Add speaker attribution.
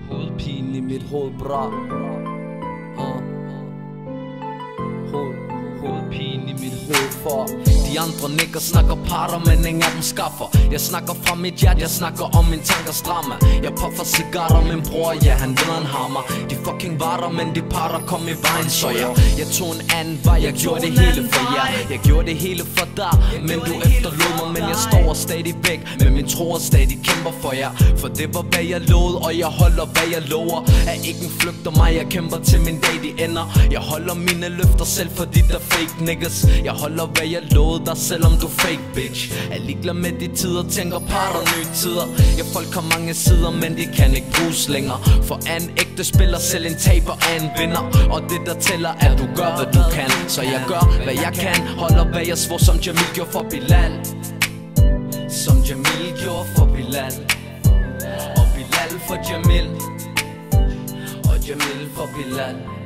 Speaker 1: Hovedpine i mit hoved, bra. Hovedpine i mit hoved, for de andre nigger snakker parter, men ingen af dem skaffer. Jeg snakker fra mit hjerte, jeg snakker om min tankers drama. Jeg puffer cigarer, min bror, ja, han ved en hammer. De fucking var der, men de parter kom i vejen, så jeg tog en anden vej. Jeg gjorde det hele for jer, jeg gjorde det hele for dig, men du efterlod mig. Men jeg står stadig væk, men min tro er stadig kæmper for jer. For det var hvad jeg lovede, og jeg holder hvad jeg lover. At ingen flygter mig, jeg kæmper til min dag de ender. Jeg holder mine løfter selv, fordi der fake niggas. Jeg holder hvad jeg lovede dig, selvom du fake bitch. Er ligeglad med de tider, tænker parter nye tider. Jeg folk har mange sider, men de kan ikke bruges længere. For er en ægte spiller, selv en taber er en vinder. Og det der tæller er, at du gør hvad du kan. Så jeg gør hvad jeg kan, holder hvad jeg svor, som Jamil gjorde for Bilal. Som Jamil gjorde for Bilal. Og Bilal for Jamil. Og Jamil for Bilal.